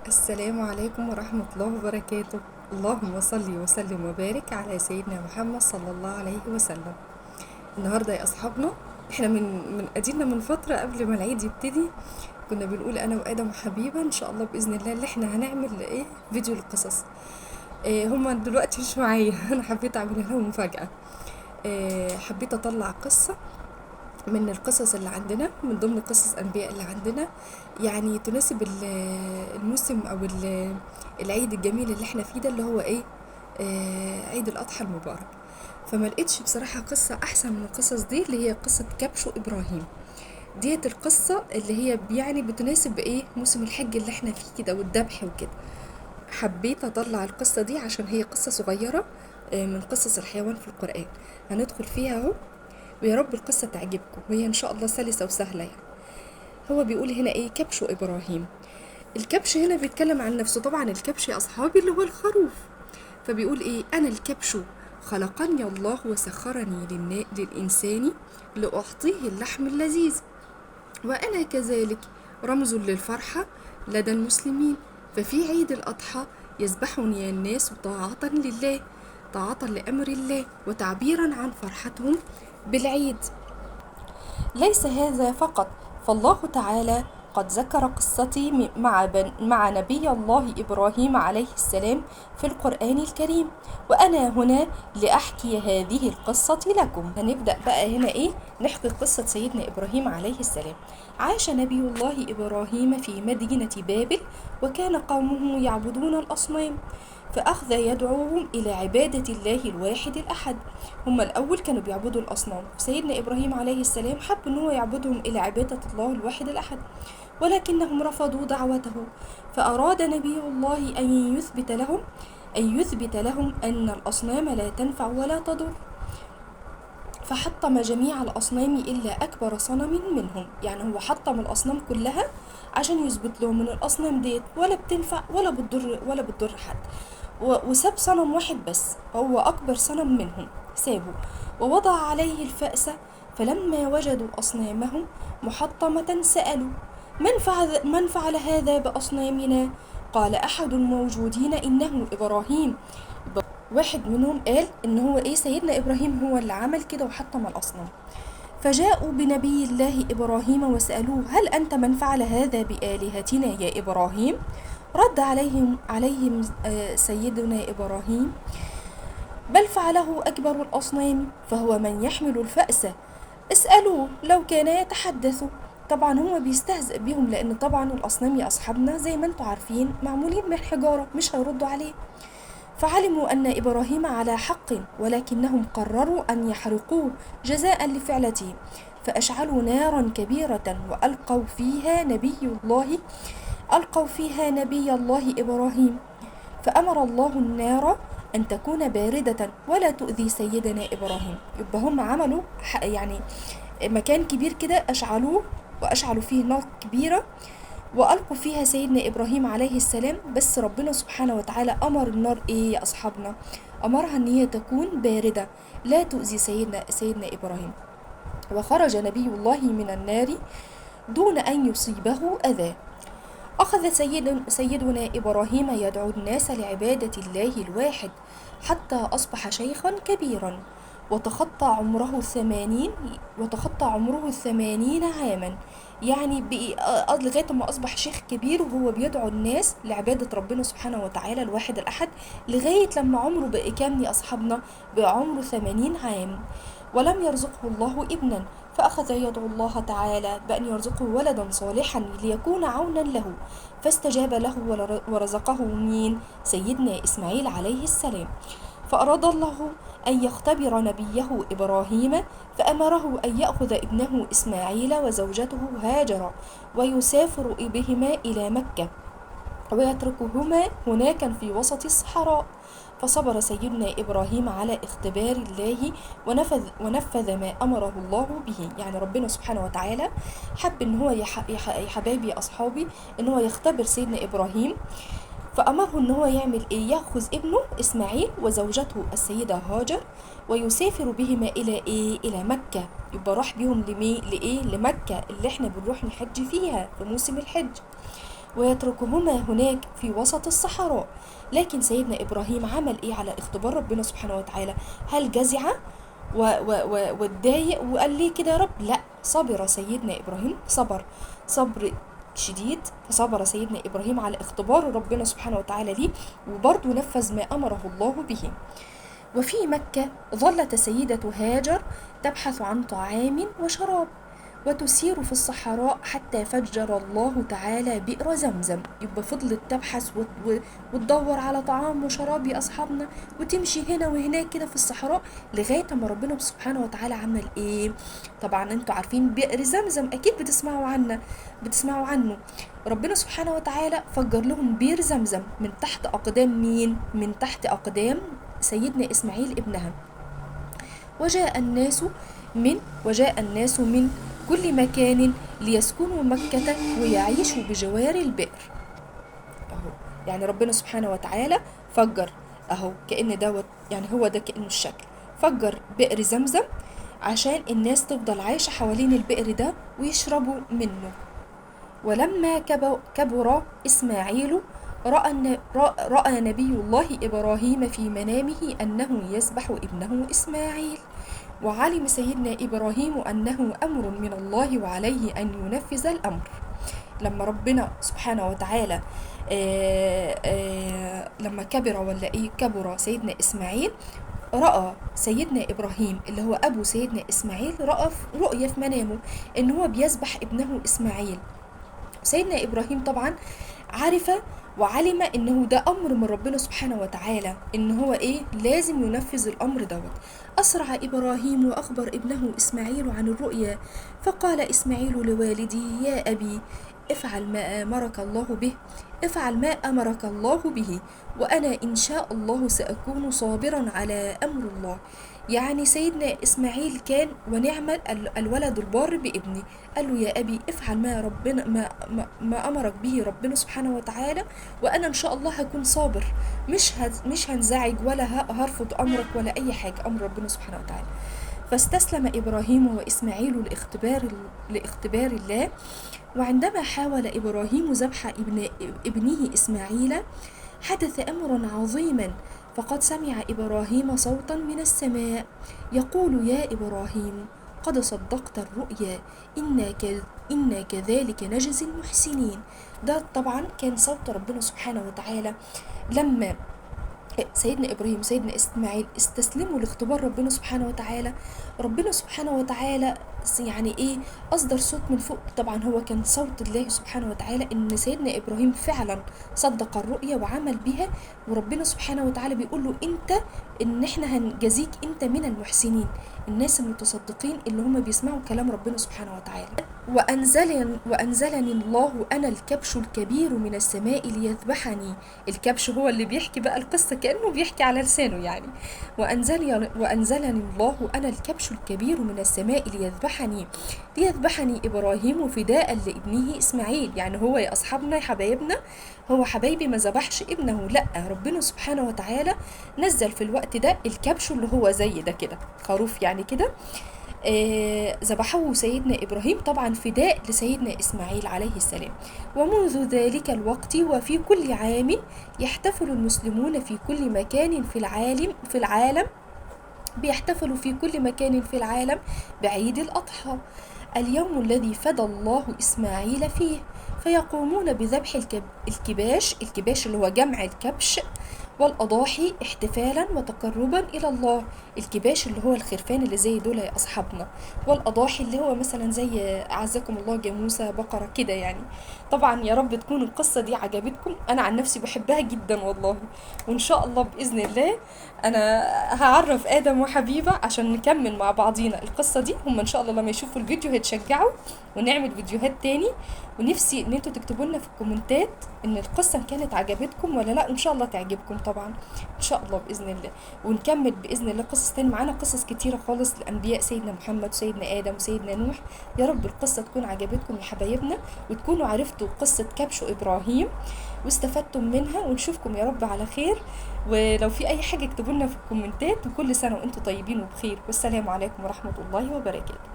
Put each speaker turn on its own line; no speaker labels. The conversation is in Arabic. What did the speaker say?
السلام عليكم ورحمة الله وبركاته. اللهم صل وسلم وبارك على سيدنا محمد صلى الله عليه وسلم. النهاردة يا أصحابنا، احنا من أدينا من فترة قبل ما العيد يبتدي كنا بنقول أنا وآدم وحبيبة إن شاء الله بإذن الله اللي احنا هنعمل فيديو القصص. هما دلوقتي مش معايا. أنا حبيت أعمل لهم مفاجأة. حبيت أطلع قصة من القصص اللي عندنا، من ضمن قصص أنبياء اللي عندنا، يعني تناسب الموسم أو العيد الجميل اللي احنا فيه ده، اللي هو عيد الأضحى المبارك. فما لقيتش بصراحة قصة أحسن من القصص دي، اللي هي قصة كبش إبراهيم. ديت القصة اللي هي يعني بتناسب موسم الحج اللي احنا فيه كده، والذبح وكده. حبيت أطلع القصة دي عشان هي قصة صغيرة، من قصص الحيوان في القرآن. هندخل فيها اهو، ويا رب القصة تعجبكم، وهي إن شاء الله سلسة وسهلة يعني. هو بيقول هنا كبش إبراهيم. الكبش هنا بيتكلم عن نفسه. طبعا الكبش يا أصحابي اللي هو الخروف. فبيقول أنا الكبش، خلقني الله وسخرني للإنسان لأعطيه اللحم اللذيذ، وأنا كذلك رمز للفرحة لدى المسلمين. ففي عيد الأضحى يذبحني الناس طاعة لله، طاعة لأمر الله، وتعبيرا عن فرحتهم بالعيد. ليس هذا فقط، فالله تعالى قد ذكر قصتي مع نبي الله إبراهيم عليه السلام في القرآن الكريم، وأنا هنا لأحكي هذه القصة لكم. هنبدأ بقى هنا نحكي قصة سيدنا إبراهيم عليه السلام. عاش نبي الله إبراهيم في مدينة بابل، وكان قومه يعبدون الأصنام، فأخذ يدعوهم إلى عبادة الله الواحد الأحد. هم الأول كانوا بيعبدوا الأصنام، سيدنا إبراهيم عليه السلام حب أن هو يعبدهم إلى عبادة الله الواحد الأحد، ولكنهم رفضوا دعوته. فأراد نبي الله أن يثبت لهم أن الأصنام لا تنفع ولا تضر، فحطم جميع الأصنام إلا أكبر صنم منهم. يعني هو حطم الأصنام كلها عشان يثبت لهم أن الأصنام ديت ولا بتنفع ولا بتضر حد، وساب صنم واحد بس هو أكبر صنم منهم سابه، ووضع عليه الفأس. فلما وجدوا أصنامهم محطمة سألوا: من فعل هذا بأصنامنا؟ قال أحد الموجودين: إنه إبراهيم. واحد منهم قال إن هو سيدنا إبراهيم هو اللي عمل كده وحطم الأصنام. فجاءوا بنبي الله إبراهيم وسألوه: هل أنت من فعل هذا بآلهتنا يا إبراهيم؟ رد عليهم سيدنا إبراهيم: بل فعله أكبر الأصنام، فهو من يحمل الفأس، اسألوه لو كان يتحدث. طبعا هو بيستهزئ بيهم، لأن طبعا الأصنام يا أصحابنا زي ما انتم عارفين معمولين من حجارة، مش هيردوا عليه. فعلموا أن إبراهيم على حق، ولكنهم قرروا أن يحرقوه جزاء لفعلته، فأشعلوا نارا كبيرة ألقوا فيها نبي الله إبراهيم. فأمر الله النار أن تكون باردة ولا تؤذي سيدنا إبراهيم. يبقى هم عملوا يعني مكان كبير كده وأشعلوا فيه نار كبيرة، وألقوا فيها سيدنا إبراهيم عليه السلام. بس ربنا سبحانه وتعالى أمر النار يا أصحابنا؟ أمرها أن هي تكون باردة لا تؤذي سيدنا إبراهيم. وخرج نبي الله من النار دون أن يصيبه أذى. أخذ سيدنا إبراهيم يدعو الناس لعبادة الله الواحد حتى أصبح شيخا كبيرا، وتخطى عمره 80 عاما. يعني لغاية ما أصبح شيخ كبير وهو بيدعو الناس لعبادة ربنا سبحانه وتعالى الواحد الأحد، لغاية لما عمره بقى كام يا أصحابنا؟ بقى عمره 80 عام. ولم يرزقه الله ابنا، فأخذ يدعو الله تعالى بأن يرزقه ولدا صالحا ليكون عونا له، فاستجاب له ورزقه مين؟ سيدنا إسماعيل عليه السلام. فأراد الله أن يختبر نبيه إبراهيم، فأمره أن يأخذ ابنه إسماعيل وزوجته هاجر ويسافر بهما إلى مكة ويتركهما هناك في وسط الصحراء. فصبر سيدنا إبراهيم على اختبار الله ونفذ ما أمره الله به. يعني ربنا سبحانه وتعالى حب إن هو يا حبايبي أصحابي إن هو يختبر سيدنا إبراهيم، فأمره إن هو يعمل يأخذ ابنه إسماعيل وزوجته السيدة هاجر ويسافر بهما إلى مكة. يبقى راح بيهم لمكة اللي احنا بنروح نحج فيها في موسم الحج. ويتركهما هناك في وسط الصحراء. لكن سيدنا إبراهيم عمل إيه على اختبار ربنا سبحانه وتعالى؟ هل جزع واتضايق وقال ليه كده يا رب؟ لا، صبر سيدنا إبراهيم، صبر شديد. فصبر سيدنا إبراهيم على اختبار ربنا سبحانه وتعالى ليه، وبرضه نفذ ما أمره الله به. وفي مكة ظلت السيدة هاجر تبحث عن طعام وشراب، وتسير في الصحراء حتى فجر الله تعالى بئر زمزم. يبقى فضلت تبحث وتدور على طعام وشراب يا أصحابنا، وتمشي هنا وهناك كده في الصحراء لغاية ما ربنا سبحانه وتعالى عمل إيه؟ طبعا انتوا عارفين بئر زمزم، أكيد بتسمعوا عنه. ربنا سبحانه وتعالى فجر لهم بئر زمزم من تحت أقدام مين؟ من تحت أقدام سيدنا إسماعيل ابنها. وجاء الناس من كل مكان ليسكنوا مكة ويعيشوا بجوار البئر. أهو يعني ربنا سبحانه وتعالى فجر، أهو كأن دوت يعني هو ده كأنه الشكل، فجر بئر زمزم عشان الناس تفضل عايشة حوالين البئر ده ويشربوا منه. ولما كبر إسماعيل رأى نبي الله إبراهيم في منامه أنه يذبح ابنه إسماعيل، وعلم سيدنا إبراهيم أنه أمر من الله وعليه أن ينفذ الأمر. لما ربنا سبحانه وتعالى لما كبر سيدنا إسماعيل، رأى سيدنا إبراهيم اللي هو أبو سيدنا إسماعيل رأى رؤية في منامه إن هو بيذبح ابنه إسماعيل. سيدنا إبراهيم طبعا عرف وعلم إنه ده أمر من ربنا سبحانه وتعالى، إن هو إيه لازم ينفذ الأمر دوت. أسرع إبراهيم وأخبر ابنه إسماعيل عن الرؤيا، فقال إسماعيل لوالده: يا أبي افعل ما أمرك الله به، وأنا إن شاء الله سأكون صابرا على أمر الله. يعني سيدنا إسماعيل كان ونعم الولد البار بابني، قال له: يا أبي افعل ما أمرك به ربنا سبحانه وتعالى، وأنا إن شاء الله هكون صابر، مش هنزعج ولا هرفض أمرك ولا أي حاجة، أمر ربنا سبحانه وتعالى. فاستسلم إبراهيم وإسماعيل لاختبار الله. وعندما حاول إبراهيم ذبح ابنه إسماعيل حدث أمر عظيما، فقد سمع إبراهيم صوتا من السماء يقول: يا إبراهيم قد صدقت الرؤيا، إنا كذلك نجزي المحسنين. ده طبعا كان صوت ربنا سبحانه وتعالى لما سيدنا إبراهيم وسيدنا إسماعيل استسلموا لاختبار ربنا سبحانه وتعالى. ربنا سبحانه وتعالى يعني إيه أصدر صوت من فوق، طبعا هو كان صوت الله سبحانه وتعالى إن سيدنا إبراهيم فعلا صدق الرؤيا وعمل بها، وربنا سبحانه وتعالى بيقول له: إن إحنا هنجازيك أنت من المحسنين، الناس المتصدقين اللي هم بيسمعوا كلام ربنا سبحانه وتعالى. وأنزلني الله أنا الكبش الكبير من السماء ليذبحني. الكبش هو اللي بيحكي بقى القصة كأنه بيحكي على لسانه يعني. وأنزلني الله أنا الكبش الكبير من السماء ليذبحني إبراهيم فداء لابنه إسماعيل. يعني هو يا أصحابنا يا حبايبنا، هو حبايبي ما ذبحش ابنه، لا، ربنا سبحانه وتعالى نزل في الوقت ده الكبش اللي هو زي ده كده، خروف يعني كده، ذبحه سيدنا إبراهيم طبعا فداء لسيدنا إسماعيل عليه السلام. ومنذ ذلك الوقت وفي كل عام يحتفل المسلمون في كل مكان في العالم بيحتفلوا في كل مكان في العالم بعيد الأضحى، اليوم الذي فدى الله إسماعيل فيه، فيقومون بذبح الكباش اللي هو جمع الكبش، والأضاحي احتفالا وتقربا إلى الله. الكباش اللي هو الخرفان اللي زي دول يا أصحابنا، والأضاحي اللي هو مثلا زي أعزكم الله جاموسة، بقرة كده يعني. طبعا يا رب تكون القصة دي عجبتكم، أنا عن نفسي بحبها جدا والله. وإن شاء الله بإذن الله أنا هعرف آدم وحبيبة عشان نكمل مع بعضينا القصة دي. هم إن شاء الله لما يشوفوا الفيديو هيتشجعوا ونعمل فيديوهات تاني. ونفسي ان انتوا تكتبوا لنا في الكومنتات ان القصه كانت عجبتكم ولا لا، وان شاء الله تعجبكم طبعا ان شاء الله باذن الله. ونكمل باذن الله قصص تاني، معانا قصص كتيره خالص لانبياء سيدنا محمد وسيدنا ادم وسيدنا نوح. يا رب القصه تكون عجبتكم يا حبايبنا، وتكونوا عرفتوا قصه كبش ابراهيم واستفدتم منها، ونشوفكم يا رب على خير. ولو في اي حاجه اكتبوا لنا في الكومنتات، وكل سنه وانتم طيبين وبخير، والسلام عليكم ورحمه الله وبركاته.